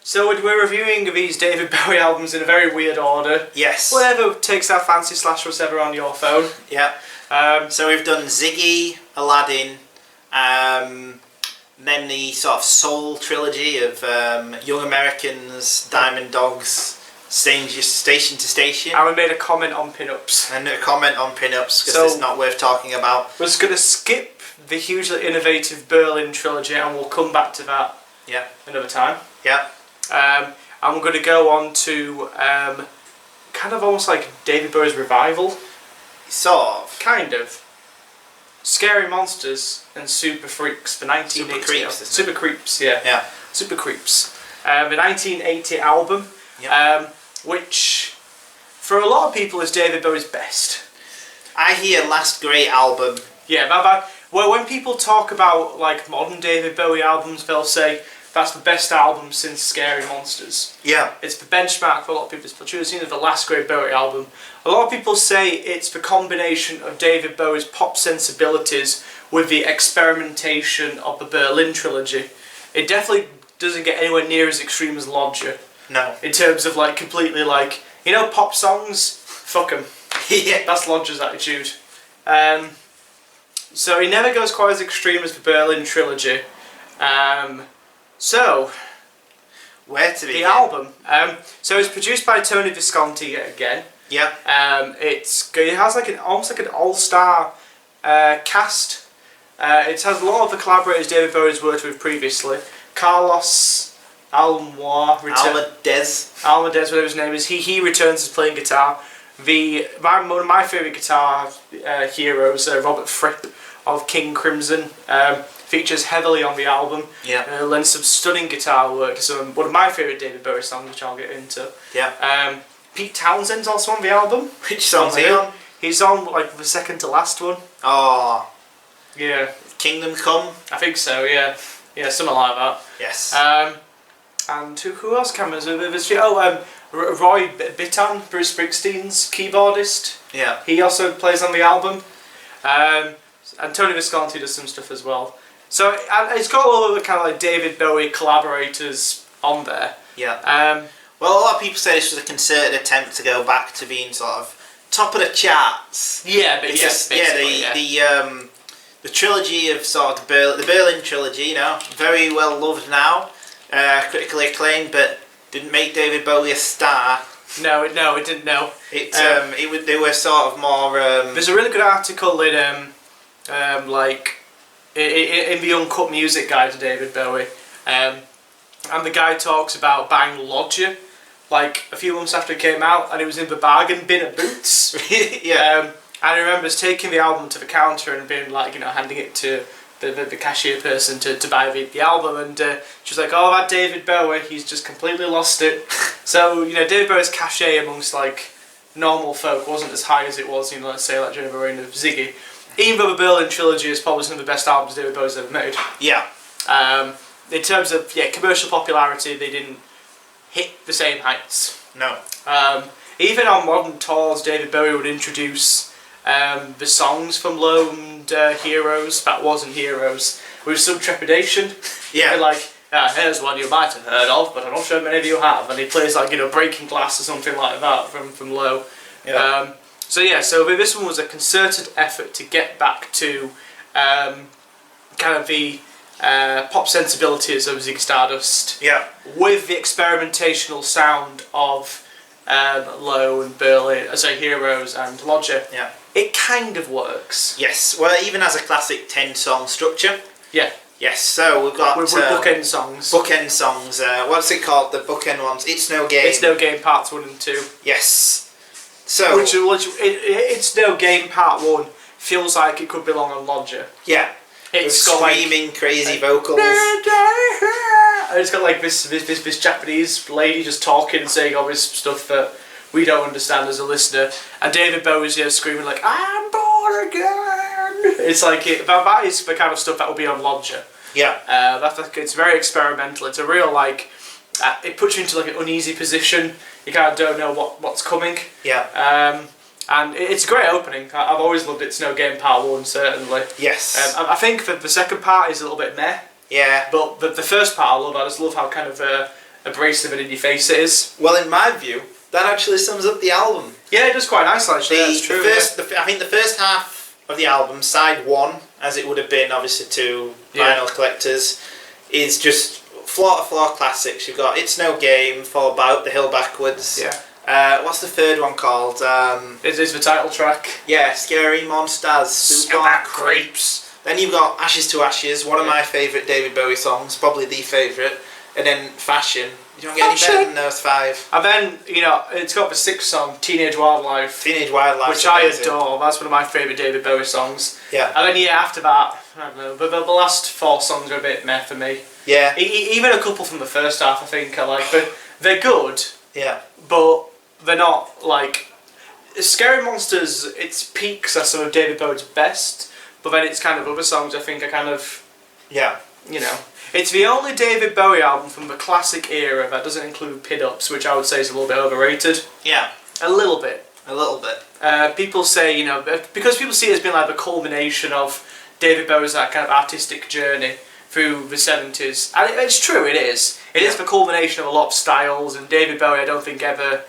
So we're reviewing these David Bowie albums in a very weird order. Yes. Whatever takes our fancy / whatever on your phone. Yeah. So we've done Ziggy, Aladdin, then the sort of soul trilogy of Young Americans, Diamond Dogs, Station to Station. And we made a comment on pin-ups. And a comment on pin-ups, because it's not worth talking about. We're just going to skip the hugely innovative Berlin trilogy and we'll come back to that another time. Yeah. And we're going to go on to kind of almost like David Bowie's revival. Sort of. Kind of. Scary Monsters and Super Freaks for 1980. Super Creeps, Super Creeps, yeah. Yeah. Super Creeps. The 1980 album, which for a lot of people is David Bowie's best. I hear Last Great Album. Yeah, well, when people talk about like modern David Bowie albums, they'll say that's the best album since Scary Monsters. Yeah. It's the benchmark for a lot of people. It's choosing the last great Bowie album. A lot of people say it's the combination of David Bowie's pop sensibilities with the experimentation of the Berlin trilogy. It definitely doesn't get anywhere near as extreme as Lodger. No. In terms of like completely like, you know, pop songs? Fuck 'em. Yeah. That's Lodger's attitude. So he never goes quite as extreme as the Berlin trilogy. So, where to begin? The album. So it's produced by Tony Visconti again. Yeah. It has like almost like an all-star cast. It has a lot of the collaborators David Bowie's worked with previously. Carlos Almadez, whatever his name is. He returns as playing guitar. One of my favourite guitar heroes, Robert Fripp of King Crimson, features heavily on the album. Yeah. Lends some stunning guitar work to some one of my favourite David Bowie songs, which I'll get into. Yeah. Pete Townshend's also on the album. Which song's he on? He's on like the second to last one. Oh. Yeah. Kingdom Come? I think so, yeah. Yeah, something like that. Yes. And who else came with us? Roy Bittan, Bruce Springsteen's keyboardist. Yeah. He also plays on the album. And Tony Visconti does some stuff as well. So it's got all of the kind of like David Bowie collaborators on there. Yeah. Well, a lot of people say this was a concerted attempt to go back to being sort of top of the charts. Yeah, but the trilogy of sort of the Berlin trilogy, you know, very well loved now, critically acclaimed, but didn't make David Bowie a star. No, it didn't. No. They were sort of more. There's a really good article in in the Uncut Music Guide to David Bowie, and the guy talks about buying Lodger like a few months after it came out, and it was in the bargain bin at Boots. Yeah. And I remember taking the album to the counter and being like, you know, handing it to the cashier person to buy the album, and she was like, "Oh, that David Bowie, he's just completely lost it." So, you know, David Bowie's cachet amongst like normal folk wasn't as high as it was, you know, let's say like during the reign of Ziggy. Even though the Berlin trilogy is probably some of the best albums David Bowie's ever made. Yeah. In terms of commercial popularity, they didn't hit the same heights. No. Even on modern tours, David Bowie would introduce the songs from Low and Heroes, that wasn't Heroes, with some trepidation. Yeah. Like, here's one you might have heard of, but I'm not sure many of you have. And he plays like, you know, Breaking Glass or something like that from Low. Yeah. So this one was a concerted effort to get back to kind of the pop sensibilities of Ziggy Stardust. Yeah. With the experimentational sound of Low and Berlin, Heroes and Lodger. Yeah. It kind of works. Yes. Well, it even has a classic 10-song structure. Yeah. Yes. So we've got with bookend songs. Bookend songs. What's it called? The bookend ones. It's No Game. It's No Game Parts 1 and 2. Yes. So. Which It's No Game Part 1 feels like it could belong on Lodger. Yeah. It's got screaming, like, crazy vocals. And it's got like this Japanese lady just talking and saying all this stuff that we don't understand as a listener, and David Bowie's screaming like, "I'm born again." It's like that is the kind of stuff that will be on Lodger. Yeah. It's very experimental. It's a real like it puts you into like an uneasy position. You kind of don't know what's coming. Yeah. And it's a great opening. I've always loved It's No Game Part 1, certainly. Yes. I think the second part is a little bit meh. Yeah. But the first part I love. I just love how kind of abrasive and in your face it is. Well, in my view, that actually sums up the album. Yeah, it does quite nicely actually. That's true. I think the first half of the album, side one, as it would have been obviously to vinyl collectors, is just floor to floor classics. You've got It's No Game, followed by Up the Hill Backwards. Yeah. What's the third one called? It is the title track. Yeah, Scary Monsters, Super Creeps. Then you've got Ashes to Ashes, one of my favourite David Bowie songs, probably the favourite. And then Fashion. You don't get any better than those five. And then, you know, it's got the sixth song, Teenage Wildlife. Teenage Wildlife. Which I adore. That's one of my favourite David Bowie songs. Yeah. And then, after that, I don't know, but the last four songs are a bit meh for me. Yeah. Even a couple from the first half, I think, are like, they're good. Yeah. But they're not, like... Scary Monsters, its peaks are some of David Bowie's best, but then it's kind of other songs I think are kind of... Yeah. You know... It's the only David Bowie album from the classic era that doesn't include Pin-Ups, which I would say is a little bit overrated. Yeah. A little bit. A little bit. People say, you know, because people see it as being like the culmination of David Bowie's that kind of artistic journey through the 70s. And it's true, it is. It is the culmination of a lot of styles, and David Bowie I don't think ever,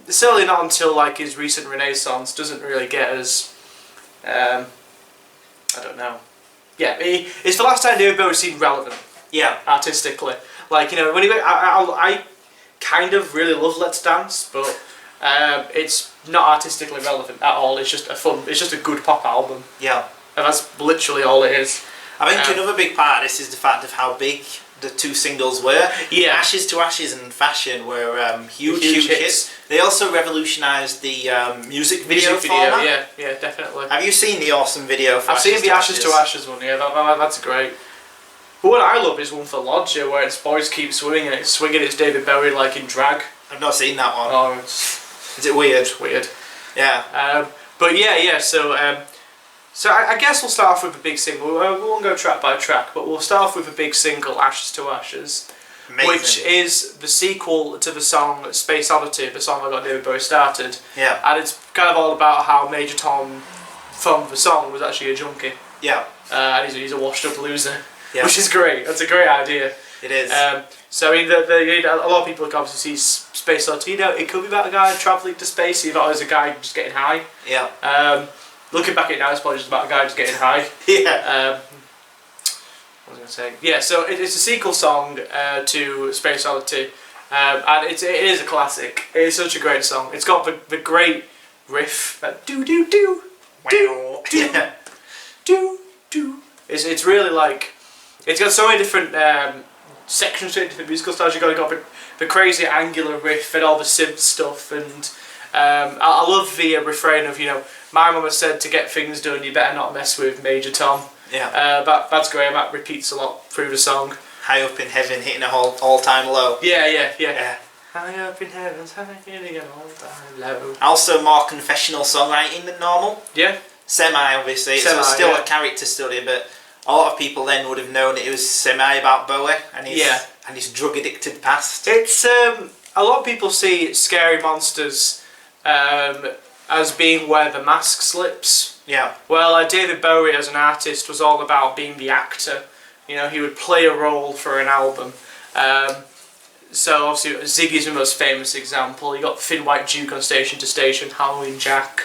certainly not until like his recent renaissance, doesn't really get as, I don't know. Yeah, it's the last time David Bowie seemed relevant. Yeah. Artistically. Like, you know, when he went, I kind of really love Let's Dance, but it's not artistically relevant at all. It's just it's just a good pop album. Yeah. And that's literally all it is. I think another big part of this is the fact of how big the two singles were. Yeah. Ashes to Ashes and Fashion were huge hits. They also revolutionised the music video format. Yeah, definitely. Have you seen the awesome video for I've seen the Ashes to Ashes one, yeah, that's great. But what I love is one for Lodger, where it's Boys Keep Swimming and it's swinging, it's David Bowie like in drag. I've not seen that one. Oh, is it weird? It's weird. Yeah. But yeah, so I guess we'll start off with a big single. We won't go track by track, but we'll start off with a big single, Ashes to Ashes. Amazing. Which is the sequel to the song Space Oddity, the song that got David Bowie started. Yeah. And it's kind of all about how Major Tom from the song was actually a junkie. Yeah. And he's a washed up loser. Yeah. Which is great. That's a great idea. It is. So I mean, a lot of people can obviously see Space Oddity. You know, it could be about a guy travelling to space. You thought it was a guy just getting high. Yeah. Looking back at it now, it's probably just about a guy just getting high. Yeah. What was I going to say? Yeah, so it's a sequel song to Space Oddity, and it is a classic. It is such a great song. It's got the great riff, that do do do do do do do. It's really like, it's got so many different sections to it, different musical styles. You've got the crazy angular riff and all the synth stuff, and I love the refrain of, you know, my mama said to get things done you better not mess with Major Tom. Yeah. That's great. That repeats a lot through the song. High up in heaven, hitting a all-time low. Yeah. High up in heaven's high, hitting an all-time low. Also more confessional songwriting than normal. Yeah. Semi, obviously. It's still a character study, but a lot of people then would have known it was semi about Bowie and his drug-addicted past. It's a lot of people see Scary Monsters as being where the mask slips. Yeah. Well, David Bowie as an artist was all about being the actor. You know, he would play a role for an album. So obviously Ziggy's the most famous example. You got Thin White Duke on Station to Station, Halloween Jack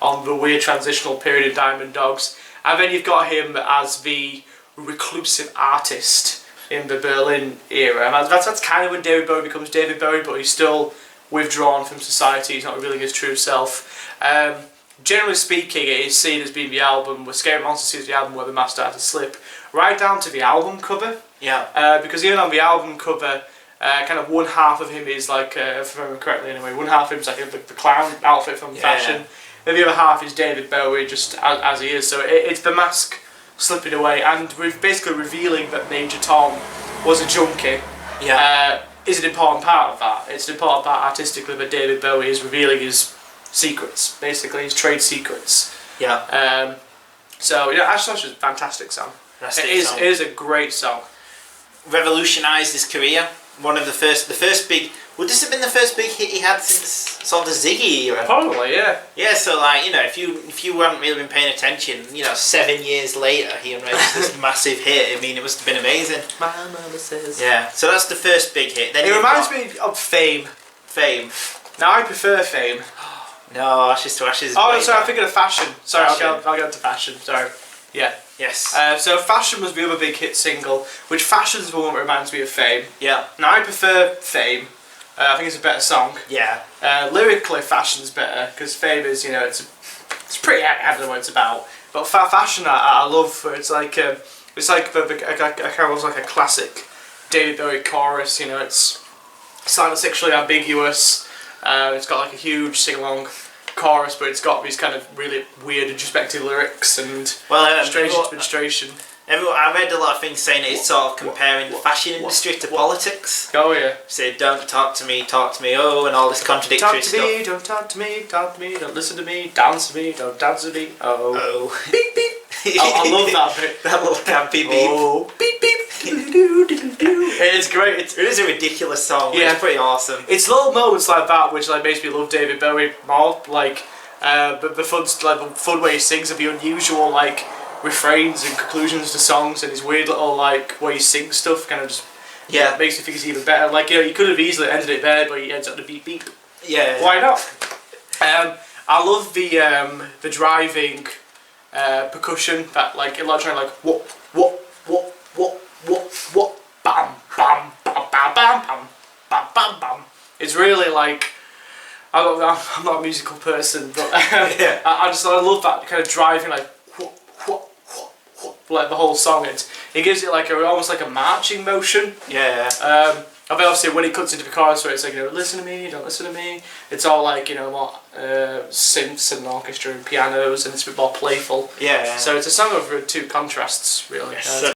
on the weird transitional period of Diamond Dogs. And then you've got him as the reclusive artist in the Berlin era. And that's kind of when David Bowie becomes David Bowie, but he's still withdrawn from society. He's not revealing his true self. Generally speaking, it is seen as being the album where Scary Monsters is the album where the mask started to slip, right down to the album cover. Yeah. Because even on the album cover, kind of one half of him is like, if I remember correctly anyway, one half of him is like the clown outfit from Fashion, and the other half is David Bowie just as he is. So it's the mask slipping away, and we're basically revealing that Major Tom was a junkie. Yeah. Is an important part of that. It's an important part artistically that David Bowie is revealing his secrets, basically his trade secrets. Yeah. So yeah, Ashes to Ashes is a fantastic song. It is a great song. Revolutionised his career. One of the first big Would this have been the first big hit he had since sort of the Ziggy era? Probably, yeah. Yeah, so like, you know, if you hadn't really been paying attention, you know, 7 years later he unreleased this massive hit. I mean, it must have been amazing. My mama says. Yeah, so that's the first big hit. Then It reminds me of Fame. Fame. Now I prefer Fame. No, Ashes to Ashes. Oh, no, sorry, I'm thinking of Fashion. Sorry, Fashion. I'll get into Fashion. Sorry. Yeah. Yes. So Fashion was the other big hit single, which Fashion's the one that reminds me of Fame. Yeah. Now I prefer Fame. I think it's a better song. Yeah. Lyrically, Fashion's better because Fame is, you know, it's pretty. I don't know what it's about, but Fashion I love. It's like a kind of like a classic David Bowie chorus. You know, it's sexually ambiguous. It's got like a huge sing-along chorus, but it's got these kind of really weird introspective lyrics and strange administration. I read a lot of things saying it's sort of comparing the fashion industry to politics. Oh yeah. Say, don't talk to me, oh, and all this contradictory stuff. Talk to me, don't talk to me, talk to me, don't listen to me, dance to me, don't dance to me, oh. Oh. Beep beep. I love that bit. That little campy beep. Oh, beep beep. It's great. It is a ridiculous song. Yeah. It's pretty awesome. It's little moments like that which like makes me love David Bowie more. Like, but the fun way he sings of the unusual like refrains and conclusions to songs, and his weird little like way he sings stuff kind of just makes me think it's even better. Like, you know, you could have easily ended it there, but he ends up the beep beep. Yeah. Why not? I love the driving percussion that like electronic like what bam bam bam bam bam bam bam bam bam. It's really like I'm not a musical person, but Yeah. I love that kind of driving like like the whole song. It gives it like almost like a marching motion. Yeah. I mean, obviously when he cuts into the chorus where it's like, you know, listen to me, don't listen to me, it's all like, you know, more synths and orchestra and pianos, and it's a bit more playful. Yeah. So it's a song of two contrasts, really. Yes.